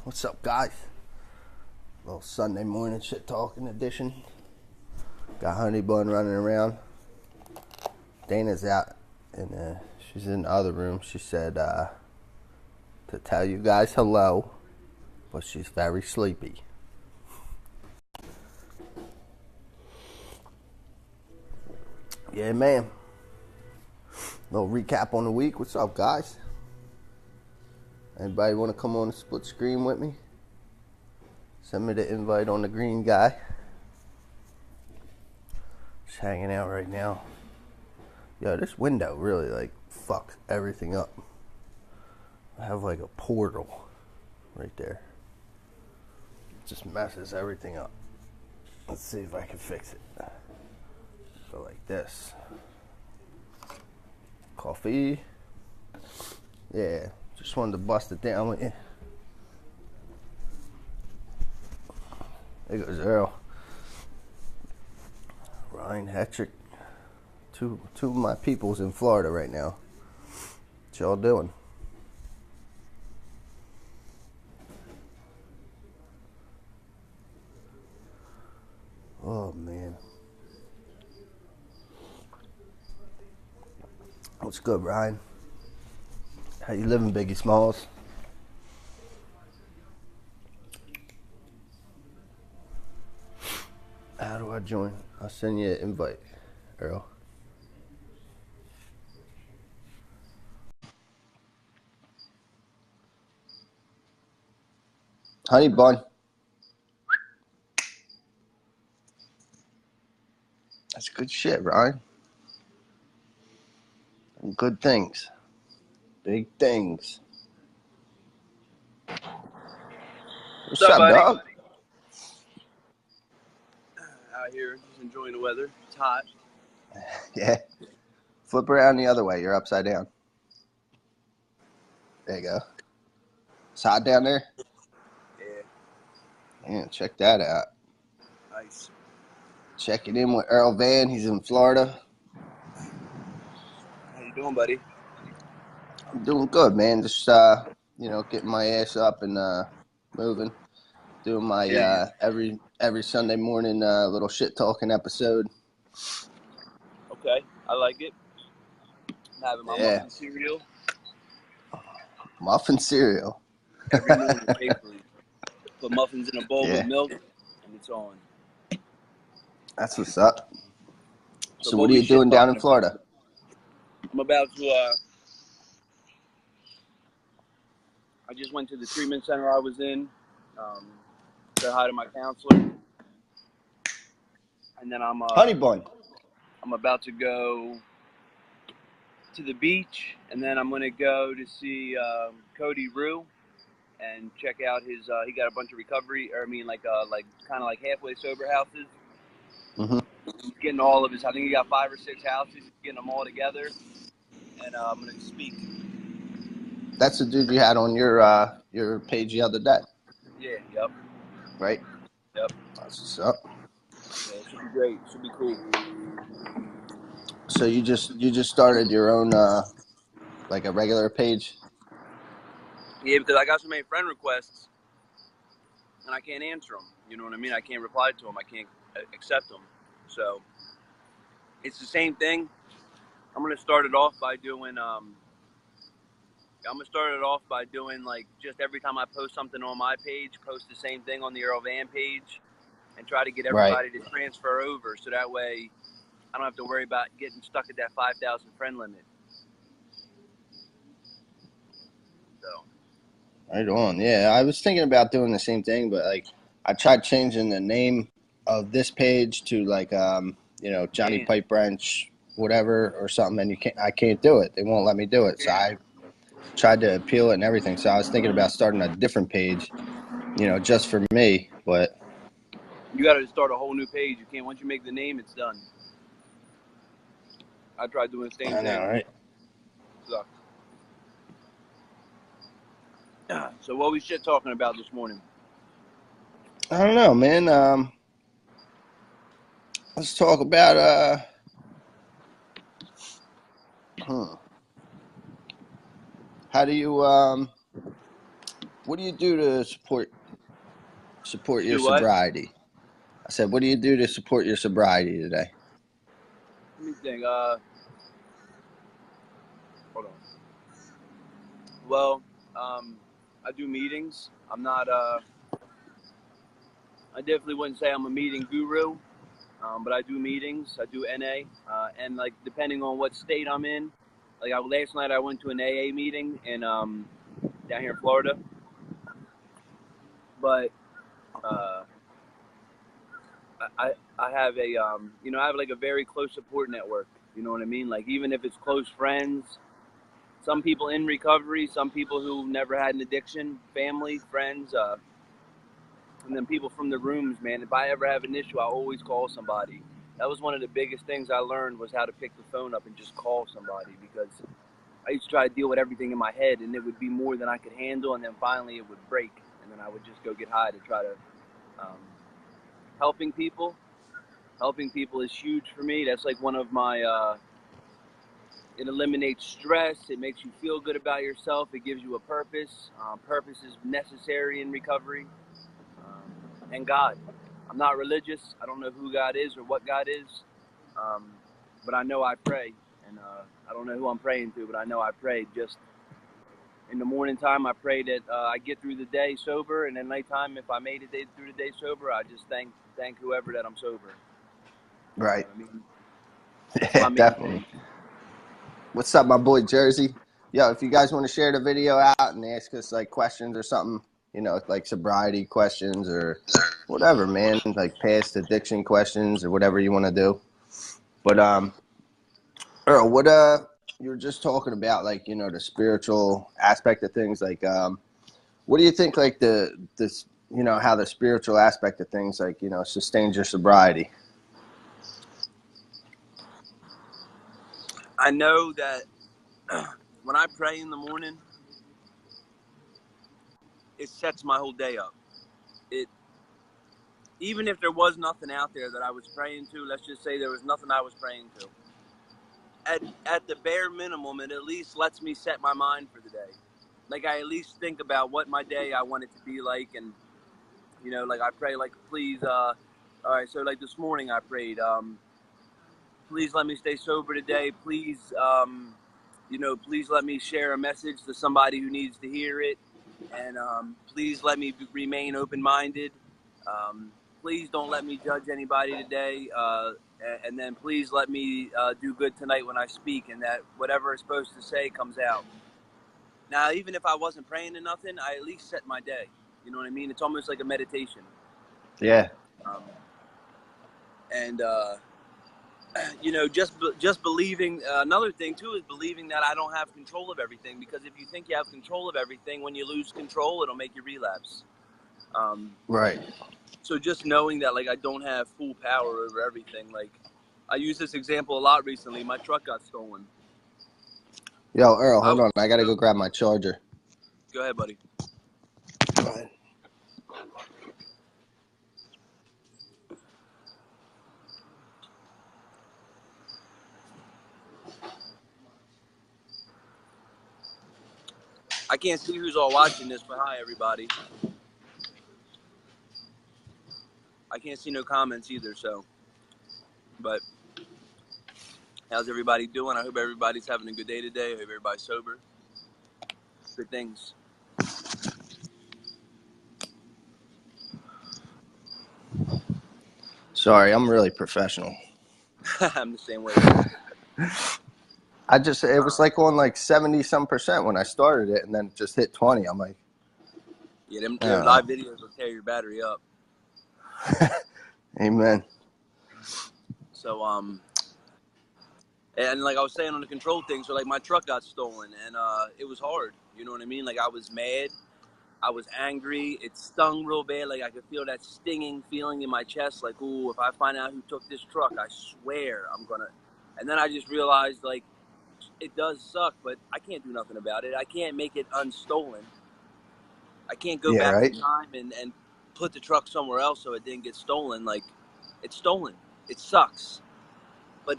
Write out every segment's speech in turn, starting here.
What's up, guys? Little Sunday morning shit talking edition. Got Honey Bun running around. Dana's out, and she's in the other room. She said to tell you guys hello, but she's very sleepy. Yeah, man. Little recap on the week. What's up, guys? Anybody want to come on the split screen with me? Send me the invite on the green guy. Just hanging out right now. Yo, this window really fucks everything up. I have a portal right there. It just messes everything up. Let's see if I can fix it. Go like this. Coffee. Yeah, just wanted to bust it down with you. There goes Earle. Ryan Hetrick. Two of my peoples in Florida right now. What y'all doing? Oh, man. What's good, Ryan? How you living, Biggie Smalls? How do I join? I'll send you an invite, Earle. Honey Bun. That's good shit, Ryan. Good things. Big things. What's up, buddy? dog? Out here, just enjoying the weather. It's hot. Yeah. Flip around the other way. You're upside down. There you go. It's hot down there? Yeah. Yeah, check that out. Nice. Checking in with Earle Van. He's in Florida. How you doing, buddy? I'm doing good, man. Just, getting my ass up and moving. Doing my every Sunday morning little shit talking episode. Okay, I like it. I'm having my muffin cereal. Muffin cereal. Every morning, faithfully. Put muffins in a bowl with milk, and it's on. That's what's up. So what are we you doing down in Florida? I'm about to, I just went to the treatment center I was in, said hi to my counselor, and then Honey Bun. I'm about to go to the beach, and then I'm going to go to see Cody Rue and check out his, he got a bunch of recovery, or kind of like halfway sober houses. Mm-hmm. He's getting all of his, I think he got 5 or 6 houses, he's getting them all together, and I'm going to speak. That's the dude you had on your page the other day. Yeah, yep. Right? Yep. That's what's up. Yeah, it should be great. It should be cool. So you just started your own a regular page? Yeah, because I got so many friend requests, and I can't answer them. You know what I mean? I can't reply to them. I can't accept them. So it's the same thing. I'm gonna start it off by doing. Just every time I post something on my page, post the same thing on the Earle Van page, and try to get everybody to transfer over, so that way I don't have to worry about getting stuck at that 5,000 friend limit. So. Right on. Yeah, I was thinking about doing the same thing, but I tried changing the name of this page to Johnny Pipewrench, whatever or something, and I can't do it. They won't let me do it. So I tried to appeal it and everything. So I was thinking about starting a different page, just for me. But you got to start a whole new page. You can't. Once you make the name, it's done. I tried doing the same thing. I know, right? Sucks. So what we shit talking about this morning? I don't know, man. Let's talk about how do you What do you do to support your Do what? sobriety? I said, what do you do to support your sobriety today? Let me think. Hold on. Well, I do meetings. I'm not. I definitely wouldn't say I'm a meeting guru, but I do meetings. I do NA, and like depending on what state I'm in. Like last night, I went to an AA meeting in down here in Florida, but I have a I have like a very close support network. You know what I mean? Like even if it's close friends, some people in recovery, some people who never had an addiction, family, friends, and then people from the rooms. Man, if I ever have an issue, I always call somebody. That was one of the biggest things I learned, was how to pick the phone up and just call somebody, because I used to try to deal with everything in my head, and it would be more than I could handle, and then finally it would break, and then I would just go get high to try to helping people. Helping people is huge for me. That's like one of my it eliminates stress. It makes you feel good about yourself. It gives you a purpose. Purpose is necessary in recovery. And God. I'm not religious. I don't know who God is or what God is. But I know I pray. And I don't know who I'm praying to, but I know I pray. Just in the morning time, I pray that I get through the day sober. And at nighttime, if I made it through the day sober, I just thank whoever that I'm sober. Right. You know what I mean? Yeah, definitely. What's up, my boy Jersey? Yo, if you guys want to share the video out and ask us like questions or something, like sobriety questions or whatever, man, like past addiction questions or whatever you want to do. But Earl, what you were just talking about, like, the spiritual aspect of things, like what do you think, like how the spiritual aspect of things, like, sustains your sobriety? I know that when I pray in the morning, it sets my whole day up. Even if there was nothing out there that I was praying to, let's just say there was nothing I was praying to. At the bare minimum, it at least lets me set my mind for the day. Like I at least think about what my day I want it to be like, and like I pray, like please, all right. So like this morning I prayed, please let me stay sober today. Please, please let me share a message to somebody who needs to hear it, and please let me remain open-minded. Please don't let me judge anybody today, and then please let me do good tonight when I speak, and that whatever I'm supposed to say comes out. Now, even if I wasn't praying to nothing, I at least set my day. You know what I mean? It's almost like a meditation. Yeah. And just believing. Another thing too is believing that I don't have control of everything. Because if you think you have control of everything, when you lose control, it'll make you relapse. Right. So just knowing that, like, I don't have full power over everything. Like, I use this example a lot recently. My truck got stolen. Yo, Earl, hold on. I gotta go grab my charger. Go ahead, buddy. Go ahead. I can't see who's all watching this, but hi, everybody. I can't see no comments either, so. But how's everybody doing? I hope everybody's having a good day today. I hope everybody's sober. Good things. Sorry, I'm really professional. I'm the same way. It was like on like 70-some% when I started it, and then it just hit 20. I'm like, yeah, them live videos will tear your battery up. Amen. So, and like I was saying on the control thing, so like my truck got stolen, and it was hard. You know what I mean? Like I was mad. I was angry. It stung real bad. Like I could feel that stinging feeling in my chest. Like, ooh, if I find out who took this truck, I swear I'm gonna. And then I just realized, like, it does suck, but I can't do nothing about it. I can't make it unstolen. I can't go back in time and put the truck somewhere else so it didn't get stolen. Like, it's stolen. It sucks. But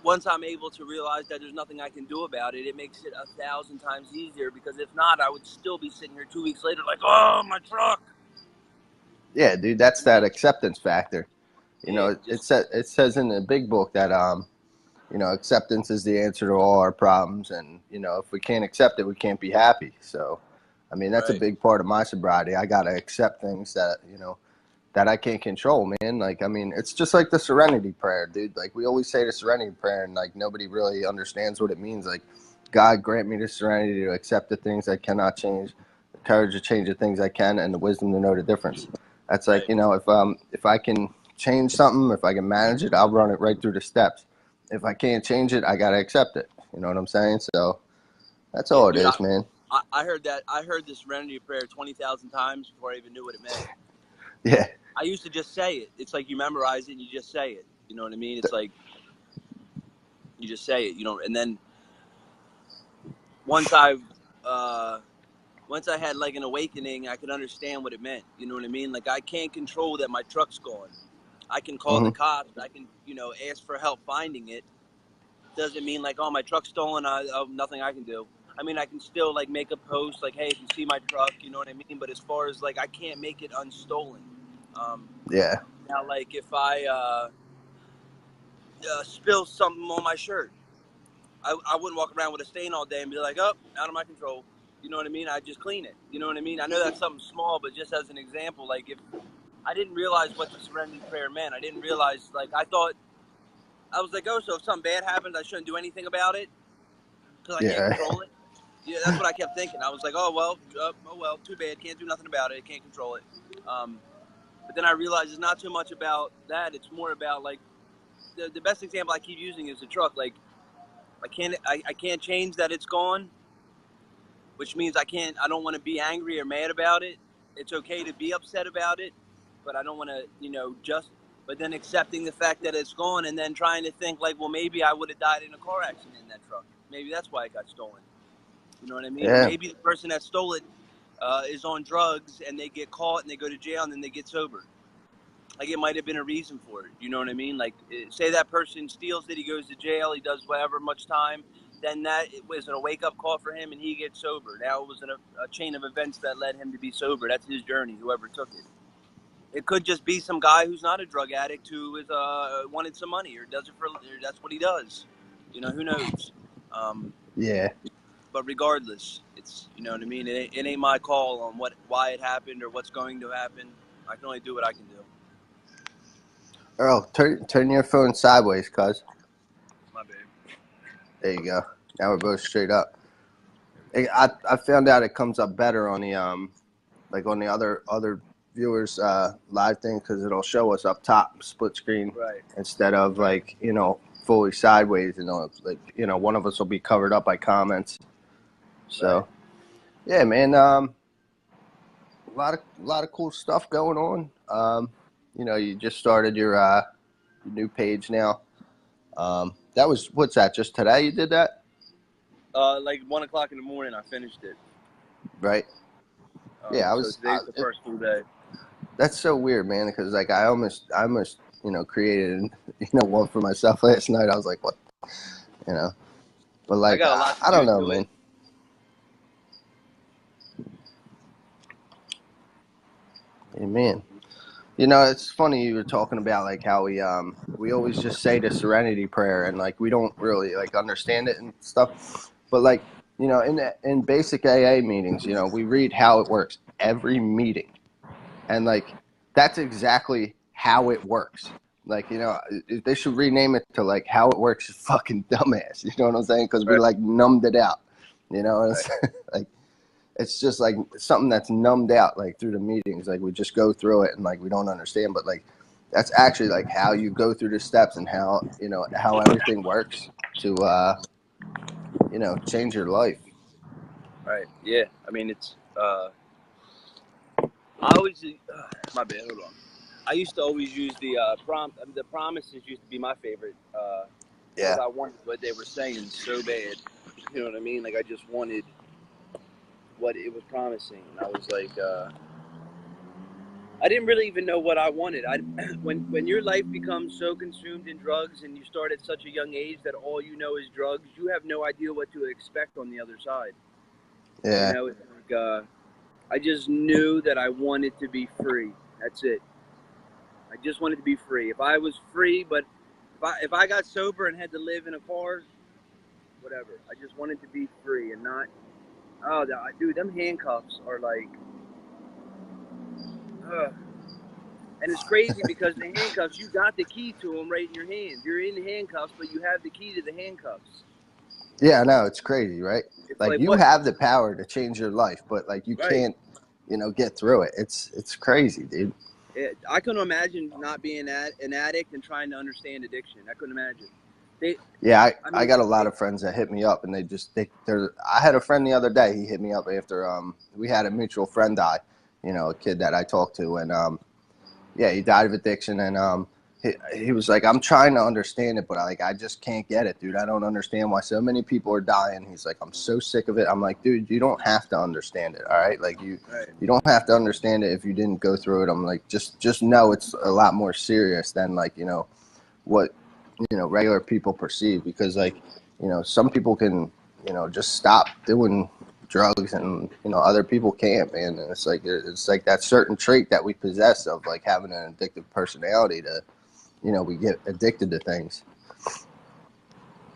once I'm able to realize that there's nothing I can do about it, it makes it 1,000 times easier, because if not, I would still be sitting here 2 weeks later like, oh, my truck. Yeah, dude, that's that acceptance factor. You Yeah, know, it says in the big book that you know, acceptance is the answer to all our problems, and you know, if we can't accept it, we can't be happy. So, I mean, that's a right. big part of my sobriety. I gotta accept things that, you know, that I can't control, man. Like, I mean, it's just like the serenity prayer, dude. Like, we always say the serenity prayer, and like nobody really understands what it means. Like, God grant me the serenity to accept the things I cannot change, the courage to change the things I can, and the wisdom to know the difference. That's like, Right. you know, if I can change something, if I can manage it, I'll run it right through the steps. If I can't change it, I gotta accept it. You know what I'm saying? So that's Yeah, all it dude, is, man. I heard that. I heard this serenity prayer 20,000 times before I even knew what it meant. Yeah, I used to just say it. It's like you memorize it and you just say it. You know what I mean? It's like you just say it. You know, and then once I had like an awakening, I could understand what it meant. You know what I mean? Like, I can't control that my truck's gone. I can call the cops. I can, you know, ask for help finding it. Doesn't mean like, oh, my truck's stolen. Nothing I can do. I mean, I can still like make a post like, hey, if you see my truck, you know what I mean? But as far as like, I can't make it unstolen. yeah, Now, like if I spill something on my shirt, I wouldn't walk around with a stain all day and be like, oh, out of my control. You know what I mean? I just clean it. You know what I mean? I know that's something small, but just as an example, like if I didn't realize what the serenity prayer meant, I didn't realize, like, I thought, I was like, oh, so if something bad happens, I shouldn't do anything about it because I can't yeah, control it. Yeah, that's what I kept thinking. I was like, oh well, too bad. Can't do nothing about it. Can't control it. But then I realized it's not too much about that. It's more about like the best example I keep using is the truck. Like I can't change that it's gone, which means I don't want to be angry or mad about it. It's okay to be upset about it, but I don't want to, you know, but then accepting the fact that it's gone and then trying to think like, well, maybe I would have died in a car accident in that truck. Maybe that's why it got stolen. You know what I mean? Or yeah, maybe the person that stole it is on drugs and they get caught and they go to jail and then they get sober. Like, it might have been a reason for it. You know what I mean? Like, say that person steals it, he goes to jail, he does whatever much time, then that it was a wake-up call for him and he gets sober. Now it was a chain of events that led him to be sober. That's his journey, whoever took it. It could just be some guy who's not a drug addict who is wanted some money or does it or that's what he does. You know, who knows? yeah. But regardless, it's, you know what I mean? It ain't my call on why it happened or what's going to happen. I can only do what I can do. Earl, turn your phone sideways, cuz. My bad. There you go. Now we're both straight up. I found out it comes up better on the like on the other viewers live thing, because it'll show us up top split screen Right. instead of like, you know, fully sideways. You know, like, you know, one of us will be covered up by comments. So Right. yeah, man. A lot of cool stuff going on. You know, you just started your new page now. That was, what's that? Just today you did that, Like 1 o'clock in the morning, I finished it. right? Yeah, So today's the first full day. That's so weird, man. Because like I almost you know, created, you know, one for myself last night. I was like, what, you know? But I like got a lot to I don't do know, to it. man. Amen. You know, it's funny you were talking about like how we always just say the Serenity Prayer and like we don't really like understand it and stuff. But like, you know, in basic AA meetings, you know, we read how it works every meeting, and like that's exactly how it works. Like, you know, they should rename it to like how it works is fucking dumbass. You know what I'm saying? Because we Right. like numbed it out. You know, Right. it's like it's just like something that's numbed out like through the meetings. Like we just go through it and like we don't understand, but like that's actually like how you go through the steps and how, you know, how everything works to you know, change your life. Right. Yeah. I mean, it's. I always. My bad. Hold on. I used to always use the The promises used to be my favorite. Because Yeah. I wanted what they were saying so bad. You know what I mean? Like, I just wanted what it was promising, and I was like, I didn't really even know what I wanted. When your life becomes so consumed in drugs and you start at such a young age that all you know is drugs, you have no idea what to expect on the other side. Yeah. You know, it's like, I just knew that I wanted to be free. That's it. I just wanted to be free. If I was free, but if I got sober and had to live in a car, whatever. I just wanted to be free and not. Oh, dude, them handcuffs are like. And it's crazy because the handcuffs, you got the key to them right in your hand. You're in handcuffs, but you have the key to the handcuffs. Yeah, I know, it's crazy, right? It's Like you what? have the power to change your life, but like you Right. can't, get through it. It's crazy, dude. I couldn't imagine not being an addict and trying to understand addiction. I couldn't imagine. I got a lot of friends that hit me up, and I had a friend the other day. He hit me up after we had a mutual friend die, a kid that I talked to, and he died of addiction, and he was like, I'm trying to understand it, but I just can't get it, dude. I don't understand why so many people are dying. He's like, I'm so sick of it. I'm like, dude, you don't have to understand it, all right? Like you don't have to understand it if you didn't go through it. I'm like, just know it's a lot more serious than what regular people perceive, because some people can just stop doing drugs, and other people can't, man. And it's like that certain trait that we possess of like having an addictive personality to we get addicted to things.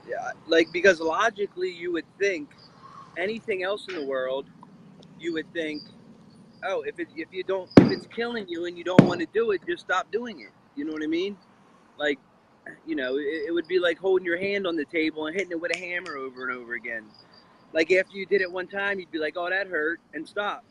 Yeah, like because logically you would think anything else in the world, you would think, oh, if it's killing you and you don't want to do it, just stop doing it. You know what I mean? Like, it would be like holding your hand on the table and hitting it with a hammer over and over again. Like after you did it one time, you'd be like, oh, that hurt, and stop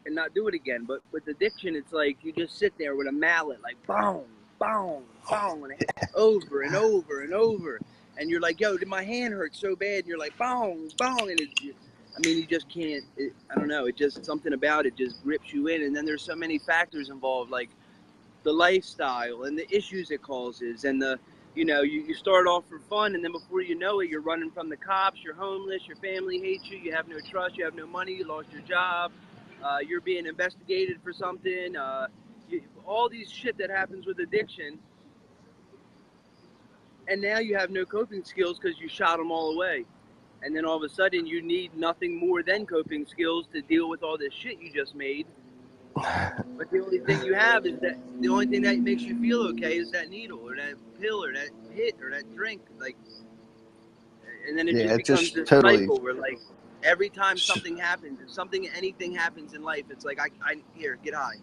and not do it again. But with addiction, it's like you just sit there with a mallet, like boom, boom, boom, and over and over and over. And you're like, yo, did my hand hurt so bad? And you're like, boom, boom, and you just can't. I don't know. It just something about it just grips you in. And then there's so many factors involved, like the lifestyle and the issues it causes, and you start off for fun, and then before you know it, you're running from the cops, you're homeless, your family hates you, you have no trust, you have no money, you lost your job, you're being investigated for something, all these shit that happens with addiction, and now you have no coping skills because you shot them all away. And then all of a sudden you need nothing more than coping skills to deal with all this shit you just made. But the only thing you have is that the only thing that makes you feel okay is that needle or that pill or that hit or that drink. Like, and then it just becomes this cycle where like every time something happens, if anything happens in life, it's like here, get high.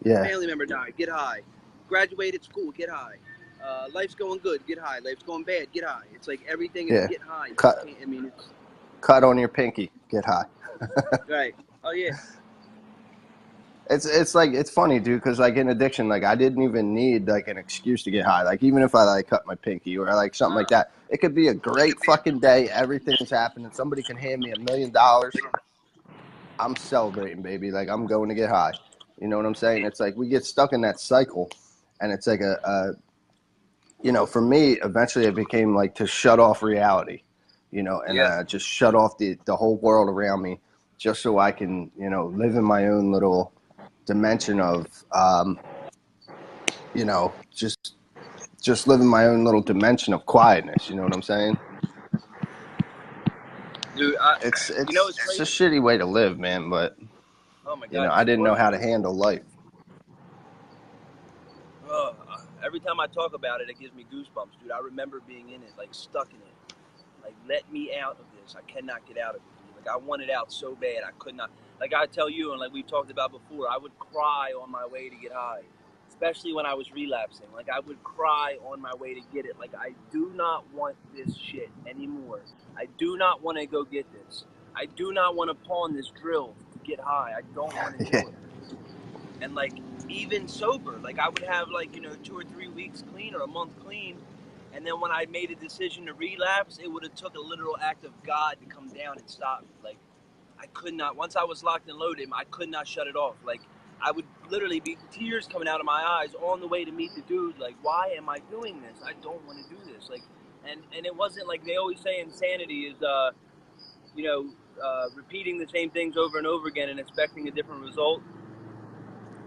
Family member died, get high. Graduated school, get high. Life's going good, get high. Life's going bad, get high. It's like everything is get high. Cut on your pinky, get high. Right. Oh yeah. It's funny, dude, because like in addiction, like I didn't even need like an excuse to get high. Like even if I like cut my pinky or like something like that, it could be a great fucking day. Everything's happening. Somebody can hand me $1 million. I'm celebrating, baby. Like I'm going to get high. You know what I'm saying? It's like we get stuck in that cycle, and it's like for me, eventually it became like to shut off reality, and just shut off the whole world around me, just so I can live in my own little dimension of just live in my own little dimension of quietness. You know what I'm saying? Dude, it's a shitty way to live, man, but oh my God, I didn't know how to handle life. Every time I talk about it, it gives me goosebumps, dude. I remember being in it, like stuck in it. Like, let me out of this. I cannot get out of it, dude. Like, I wanted out so bad. I could not. Like I tell you, and like we've talked about before, I would cry on my way to get high, especially when I was relapsing. Like, I would cry on my way to get it. Like, I do not want this shit anymore. I do not want to go get this. I do not want to pawn this drill to get high. I don't want to do it. And like, even sober, like I would have like 2 or 3 weeks clean or a month clean, and then when I made a decision to relapse, it would have took a literal act of God to come down and stop me. Like, I could not, once I was locked and loaded, I could not shut it off. Like, I would literally be tears coming out of my eyes on the way to meet the dude. Like, why am I doing this? I don't want to do this. Like, and it wasn't like they always say insanity is repeating the same things over and over again and expecting a different result.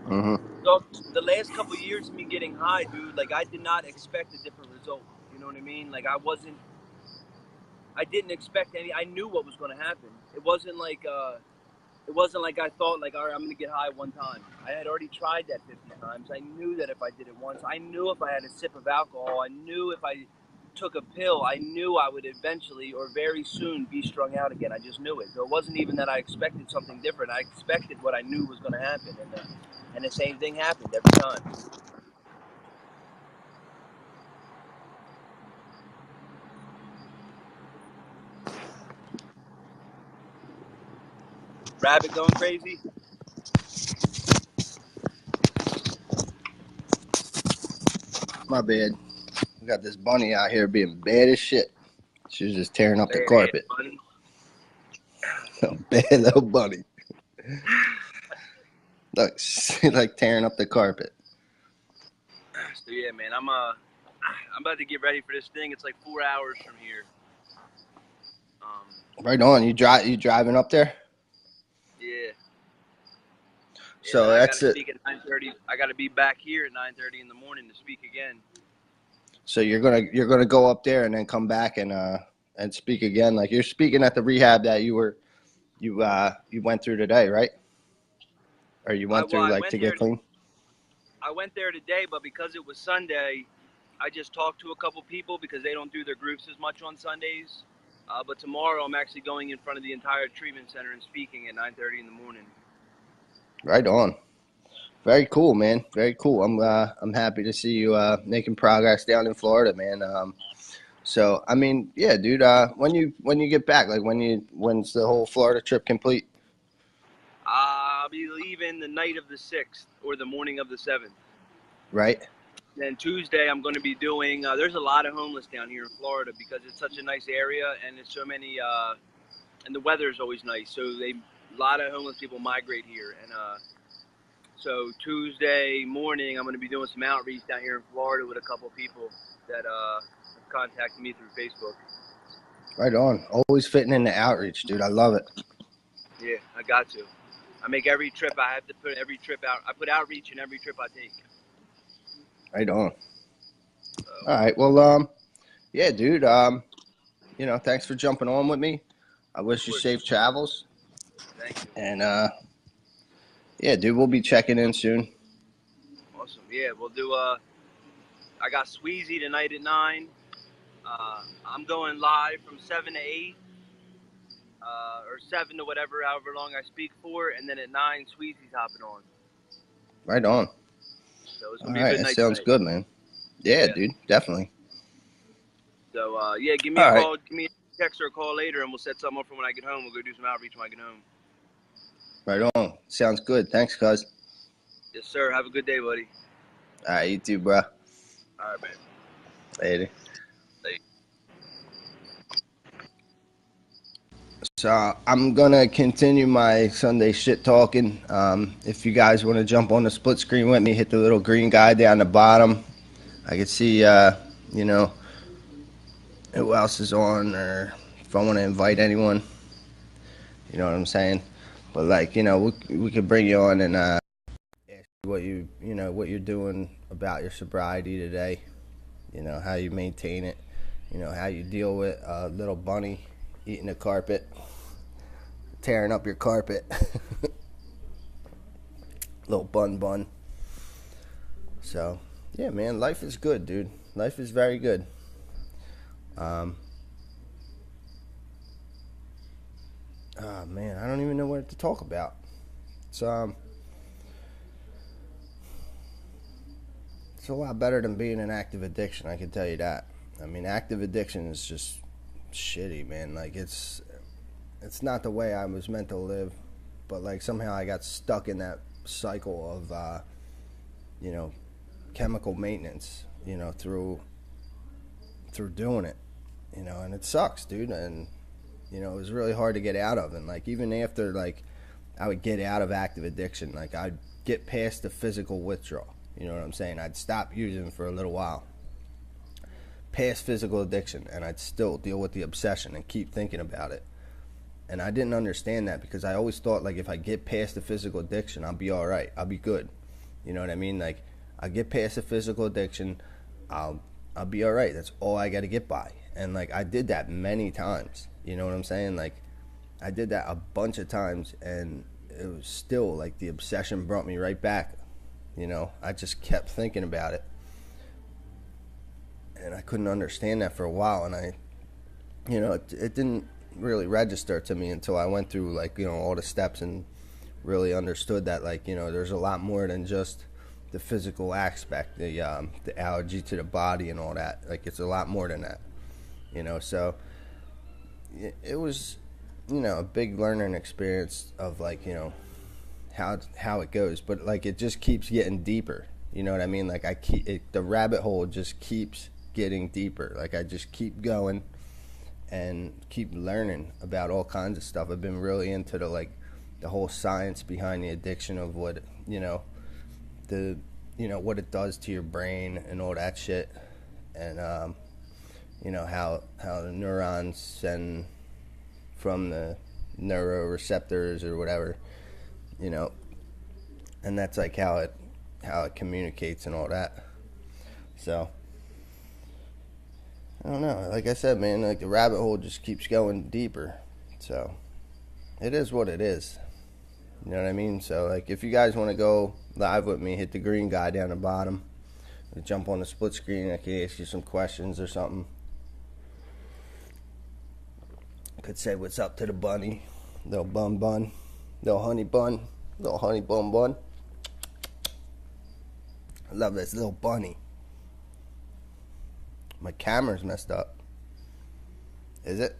Mm-hmm. So the last couple of years of me getting high, dude, like I did not expect a different result. You know what I mean? Like I didn't expect any. I knew what was going to happen. It wasn't like I thought like, all right, I'm going to get high one time. I had already tried that 50 times. I knew that if I did it once, I knew if I had a sip of alcohol, I knew if I took a pill, I knew I would eventually or very soon be strung out again. I just knew it. So it wasn't even that I expected something different. I expected what I knew was going to happen, and the same thing happened every time. Rabbit going crazy. My bad. We got this bunny out here being bad as shit. She was just tearing up the Bad carpet. bunny. Bad little bunny. Look, she's like tearing up the carpet. So yeah, man, I'm about to get ready for this thing. It's like 4 hours from here. Right on. You driving up there? Yeah. So I that's gotta it. speak at 9:30. I gotta be back here at 9:30 in the morning to speak again. So you're gonna go up there and then come back and speak again. Like you're speaking at the rehab that you went through today, right? Or you went through like to get clean? I went there today, but because it was Sunday, I just talked to a couple people because they don't do their groups as much on Sundays. But tomorrow I'm actually going in front of the entire treatment center and speaking at 9:30 in the morning. Right on. Very cool, man. Very cool. I'm happy to see you making progress down in Florida, man. So I mean, yeah, dude. When you get back, like when's the whole Florida trip complete? I'll be leaving the night of the 6th or the morning of the 7th. Right. Then Tuesday I'm going to be doing. There's a lot of homeless down here in Florida because it's such a nice area and there's so many. And the weather is always nice, so a lot of homeless people migrate here. And so Tuesday morning I'm going to be doing some outreach down here in Florida with a couple people that have contacted me through Facebook. Right on. Always fitting in the outreach, dude. I love it. Yeah, I got to. I make every trip. I have to put every trip out. I put outreach in every trip I take. Right on. So, all right. Well, yeah, dude. Thanks for jumping on with me. I wish you safe travels. Thank you. And yeah, dude, we'll be checking in soon. Awesome. Yeah, we'll do. I got Sweezy tonight at 9. I'm going live from 7 to 8. Or 7 to whatever, however long I speak for, and then at 9, Sweezy's hopping on. Right on. So it's gonna be a good night. That sounds good, man. Yeah, dude, definitely. So yeah, give me a call, give me a text or a call later, and we'll set something up for when I get home. We'll go do some outreach when I get home. Right on. Sounds good. Thanks, cuz. Yes, sir. Have a good day, buddy. All right, you too, bro. All right, man. Later. So I'm gonna continue my Sunday shit talking. If you guys want to jump on the split screen with me, hit the little green guy down the bottom. I can see, who else is on, or if I want to invite anyone. You know what I'm saying? But like, we could bring you on and ask you what you're doing about your sobriety today. How you maintain it. How you deal with a little bunny eating the carpet, tearing up your carpet. Little bun. So, yeah, man, life is good, dude. Life is very good. Oh, man, I don't even know what to talk about. It's a lot better than being an active addiction, I can tell you that. I mean, active addiction is just shitty, man. Like, it's not the way I was meant to live, but like somehow I got stuck in that cycle of chemical maintenance, through doing it, and it sucks, dude. And it was really hard to get out of. And like even after like I would get out of active addiction, like I'd get past the physical withdrawal, you know what I'm saying? I'd stop using for a little while, past physical addiction, and I'd still deal with the obsession and keep thinking about it. And I didn't understand that because I always thought like if I get past the physical addiction, I'll be all right, I'll be good. You know what I mean? Like, I get past the physical addiction, I'll be all right. That's all I got to get by. And like, I did that many times. You know what I'm saying? Like, I did that a bunch of times, and it was still like the obsession brought me right back. You know, I just kept thinking about it, and I couldn't understand that for a while. And it didn't really register to me until I went through, like, all the steps and really understood that, like, there's a lot more than just the physical aspect, the allergy to the body and all that. Like, it's a lot more than that. So it was, a big learning experience of, like, how it goes, but like, it just keeps getting deeper. You know what I mean? Like, the rabbit hole just keeps getting deeper. Like, I just keep going and keep learning about all kinds of stuff. I've been really into the whole science behind the addiction of what, what it does to your brain and all that shit. And, how the neurons send from the neuroreceptors or whatever, and that's like how it communicates and all that. So I don't know. Like I said, man, like, the rabbit hole just keeps going deeper. So it is what it is. You know what I mean? So, like, if you guys want to go live with me, hit the green guy down the bottom. Jump on the split screen. I can ask you some questions or something. I could say what's up to the bunny. Little bun. Little honey bun. Little honey bun. I love this little bunny. My camera's messed up. Is it?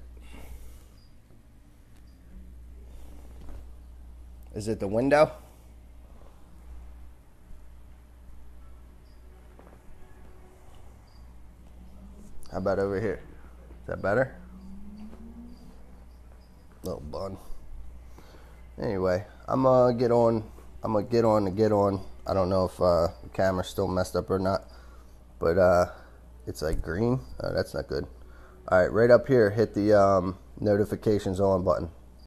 Is it the window? How about over here? Is that better? Little bun. Anyway, I'm gonna get on. I don't know if the camera's still messed up or not, but it's like green. Oh, that's not good. All right, right up here, hit the notifications on button.